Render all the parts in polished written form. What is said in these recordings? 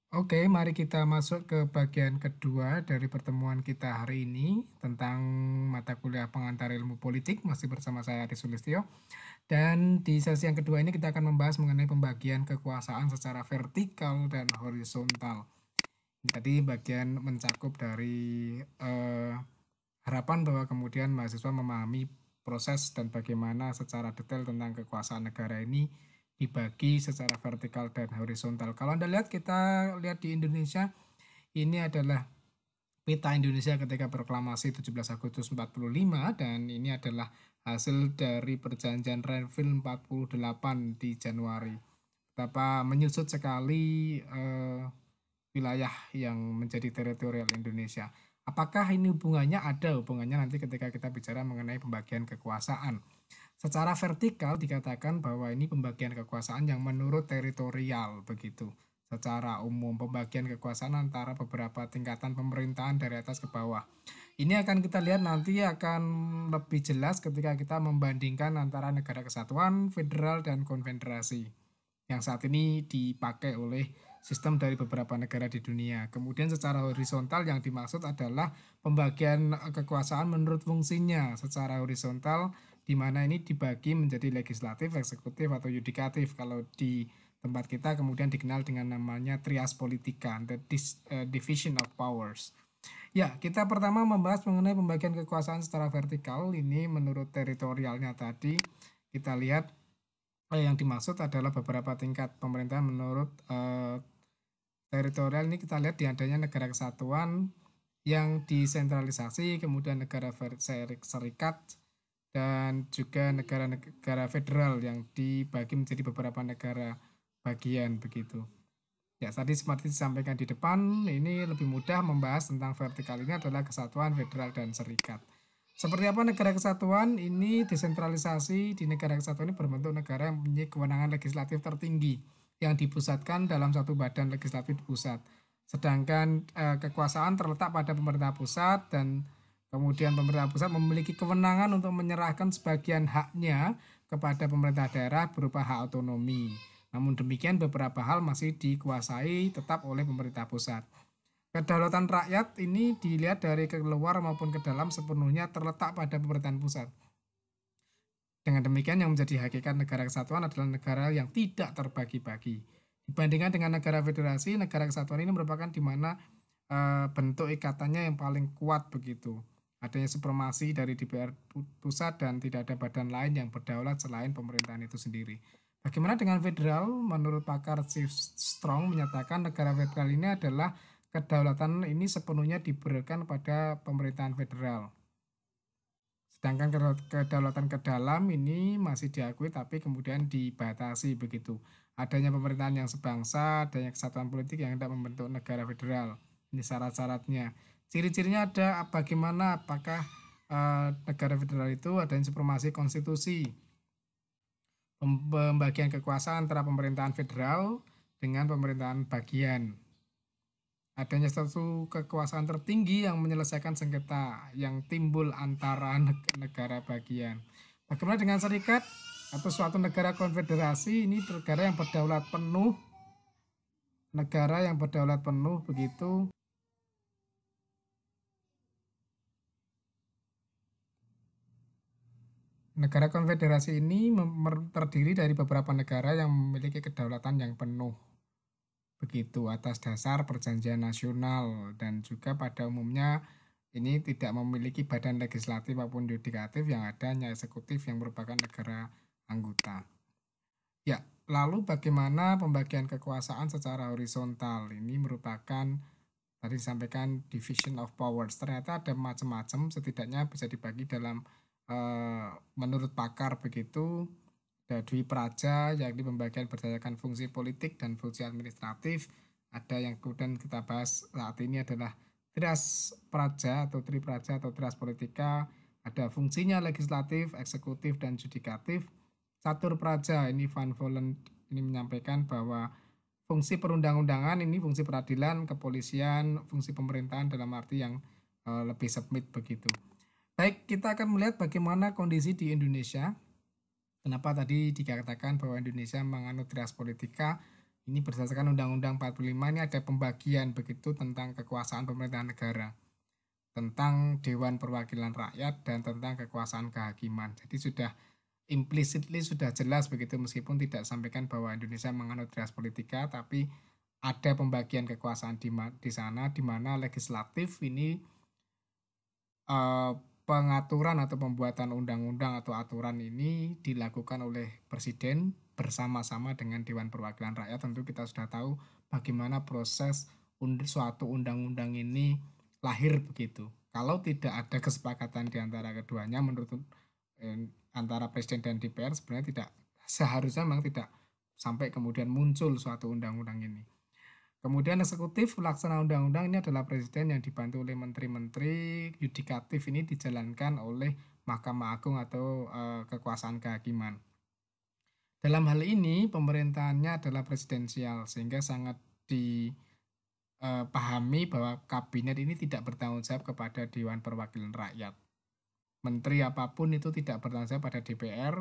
Oke, mari kita masuk ke bagian kedua dari pertemuan kita hari ini tentang mata kuliah pengantar ilmu politik, masih bersama saya Aris Sulistyo. Dan di sesi yang kedua ini kita akan membahas mengenai pembagian kekuasaan secara vertikal dan horizontal. Ini tadi bagian mencakup dari harapan bahwa kemudian mahasiswa memahami proses dan bagaimana secara detail tentang kekuasaan negara ini dibagi secara vertikal dan horizontal. Kalau Anda lihat, kita lihat di Indonesia, ini adalah peta Indonesia ketika proklamasi 17 Agustus 45, dan ini adalah hasil dari perjanjian Renville 48 di Januari. Betapa menyusut sekali wilayah yang menjadi teritorial Indonesia. Apakah ini hubungannya? Ada hubungannya nanti ketika kita bicara mengenai pembagian kekuasaan. Secara vertikal dikatakan bahwa ini pembagian kekuasaan yang menurut teritorial begitu. Secara umum pembagian kekuasaan antara beberapa tingkatan pemerintahan dari atas ke bawah. Ini akan kita lihat nanti akan lebih jelas ketika kita membandingkan antara negara kesatuan, federal, dan konfederasi yang saat ini dipakai oleh sistem dari beberapa negara di dunia. Kemudian secara horizontal yang dimaksud adalah pembagian kekuasaan menurut fungsinya secara horizontal, di mana ini dibagi menjadi legislatif, eksekutif, atau yudikatif. Kalau di tempat kita kemudian dikenal dengan namanya trias politika, the division of powers. Ya, kita pertama membahas mengenai pembagian kekuasaan secara vertikal. Ini menurut teritorialnya tadi, kita lihat yang dimaksud adalah beberapa tingkat pemerintahan menurut teritorial. Ini kita lihat di adanya negara kesatuan yang disentralisasi, kemudian negara serikat, dan juga negara-negara federal yang dibagi menjadi beberapa negara bagian begitu. Ya, tadi seperti disampaikan di depan, ini lebih mudah membahas tentang vertikal ini adalah kesatuan, federal, dan serikat. Seperti apa negara kesatuan? Ini desentralisasi di negara kesatuan ini berbentuk negara yang mempunyai kewenangan legislatif tertinggi yang dipusatkan dalam satu badan legislatif pusat. Sedangkan kekuasaan terletak pada pemerintah pusat, dan kemudian pemerintah pusat memiliki kewenangan untuk menyerahkan sebagian haknya kepada pemerintah daerah berupa hak otonomi. Namun demikian beberapa hal masih dikuasai tetap oleh pemerintah pusat. Kedaulatan rakyat ini dilihat dari keluar maupun ke dalam sepenuhnya terletak pada pemerintahan pusat. Dengan demikian yang menjadi hakikat negara kesatuan adalah negara yang tidak terbagi-bagi. Dibandingkan dengan negara federasi, negara kesatuan ini merupakan di mana bentuk ikatannya yang paling kuat begitu. Adanya supremasi dari DPR pusat dan tidak ada badan lain yang berdaulat selain pemerintahan itu sendiri. Bagaimana dengan federal? Menurut pakar Chief Strong menyatakan negara federal ini adalah kedaulatan ini sepenuhnya diberikan pada pemerintahan federal. Sedangkan kedaulatan ke dalam ini masih diakui tapi kemudian dibatasi begitu. Adanya pemerintahan yang sebangsa, adanya kesatuan politik yang hendak membentuk negara federal. Ini syarat-syaratnya. Ciri-cirinya ada bagaimana, apakah negara federal itu adanya supremasi konstitusi, pembagian kekuasaan antara pemerintahan federal dengan pemerintahan bagian, adanya satu kekuasaan tertinggi yang menyelesaikan sengketa yang timbul antara negara bagian. Bagaimana dengan serikat atau suatu negara konfederasi? Ini negara yang berdaulat penuh begitu. Negara konfederasi ini terdiri dari beberapa negara yang memiliki kedaulatan yang penuh begitu atas dasar perjanjian nasional, dan juga pada umumnya ini tidak memiliki badan legislatif maupun yudikatif, yang ada hanya eksekutif yang merupakan negara anggota. Ya, lalu bagaimana pembagian kekuasaan secara horizontal? Ini merupakan tadi disampaikan division of powers. Ternyata ada macam-macam, setidaknya bisa dibagi dalam menurut pakar begitu, ada dwi praja, yakni pembagian berdasarkan fungsi politik dan fungsi administratif. Ada yang kemudian kita bahas saat ini adalah trias praja atau tri praja atau trias politika. Ada fungsinya legislatif, eksekutif, dan yudikatif. Catur praja ini Van Vollen ini menyampaikan bahwa fungsi perundang-undangan ini fungsi peradilan, kepolisian, fungsi pemerintahan dalam arti yang lebih sempit begitu. Baik, kita akan melihat bagaimana kondisi di Indonesia. Kenapa tadi dikatakan bahwa Indonesia menganut trias politika? Ini berdasarkan Undang-Undang 45 ini ada pembagian begitu tentang kekuasaan pemerintahan negara, tentang Dewan Perwakilan Rakyat dan tentang kekuasaan kehakiman. Jadi sudah implicitly sudah jelas begitu meskipun tidak sampaikan bahwa Indonesia menganut res politika, tapi ada pembagian kekuasaan di sana di mana legislatif ini eh, pengaturan atau pembuatan undang-undang atau aturan ini dilakukan oleh Presiden bersama-sama dengan Dewan Perwakilan Rakyat. Tentu kita sudah tahu bagaimana proses suatu undang-undang ini lahir begitu. Kalau tidak ada kesepakatan di antara keduanya, menurut antara Presiden dan DPR sebenarnya tidak seharusnya memang tidak sampai kemudian muncul suatu undang-undang ini. Kemudian eksekutif pelaksana undang-undang ini adalah presiden yang dibantu oleh menteri-menteri, yudikatif ini dijalankan oleh Mahkamah Agung atau kekuasaan kehakiman. Dalam hal ini pemerintahannya adalah presidensial sehingga sangat dipahami bahwa kabinet ini tidak bertanggung jawab kepada Dewan Perwakilan Rakyat. Menteri apapun itu tidak bertanggung jawab pada DPR,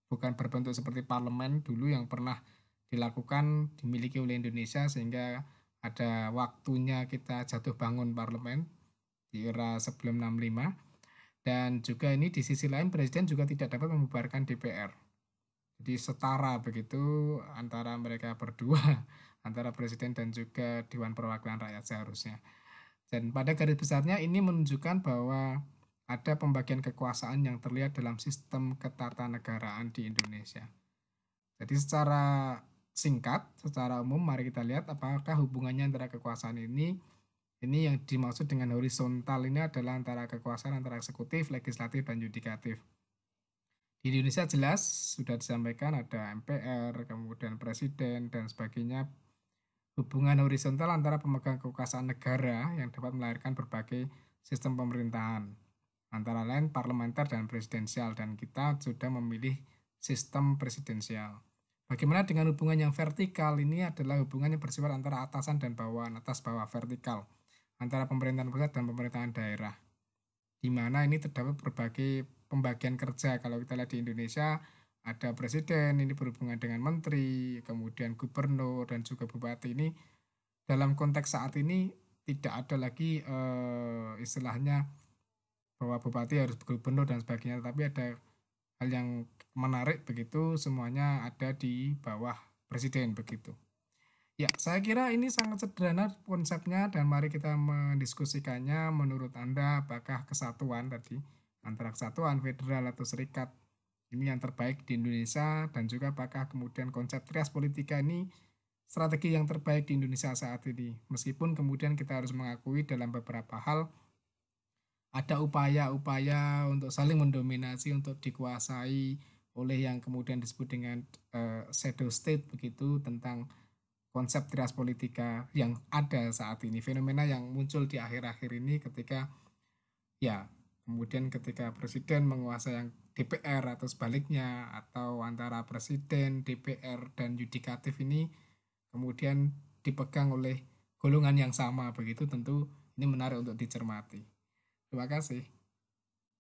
bukan berbentuk seperti parlemen dulu yang pernah dilakukan dimiliki oleh Indonesia sehingga ada waktunya kita jatuh bangun parlemen di era sebelum 65, dan juga ini di sisi lain presiden juga tidak dapat membubarkan DPR. Jadi setara begitu antara mereka berdua antara presiden dan juga Dewan Perwakilan Rakyat seharusnya. Dan pada garis besarnya ini menunjukkan bahwa ada pembagian kekuasaan yang terlihat dalam sistem ketatanegaraan di Indonesia. Jadi secara singkat, secara umum mari kita lihat apakah hubungannya antara kekuasaan ini yang dimaksud dengan horizontal ini adalah antara kekuasaan antara eksekutif, legislatif, dan yudikatif. Di Indonesia jelas sudah disampaikan ada MPR, kemudian presiden, dan sebagainya. Hubungan horizontal antara pemegang kekuasaan negara yang dapat melahirkan berbagai sistem pemerintahan, antara lain parlementer dan presidensial, dan kita sudah memilih sistem presidensial. Bagaimana dengan hubungan yang vertikal? Ini adalah hubungan yang bersifat antara atasan dan bawahan, atas bawah vertikal, antara pemerintahan pusat dan pemerintahan daerah, di mana ini terdapat berbagai pembagian kerja. Kalau kita lihat di Indonesia, ada presiden, ini berhubungan dengan menteri, kemudian gubernur, dan juga bupati. Ini dalam konteks saat ini tidak ada lagi istilahnya bahwa bupati harus gubernur dan sebagainya, tapi ada hal yang menarik begitu, semuanya ada di bawah presiden begitu. Ya, saya kira ini sangat sederhana konsepnya dan mari kita mendiskusikannya. Menurut Anda, apakah kesatuan tadi antara kesatuan federal atau serikat ini yang terbaik di Indonesia, dan juga apakah kemudian konsep trias politika ini strategi yang terbaik di Indonesia saat ini? Meskipun kemudian kita harus mengakui dalam beberapa hal ada upaya-upaya untuk saling mendominasi, untuk dikuasai oleh yang kemudian disebut dengan shadow state begitu, tentang konsep trias politika yang ada saat ini, fenomena yang muncul di akhir-akhir ini ketika ya kemudian ketika presiden menguasai yang DPR atau sebaliknya, atau antara presiden, DPR, dan yudikatif ini kemudian dipegang oleh golongan yang sama begitu. Tentu ini menarik untuk dicermati. Terima kasih.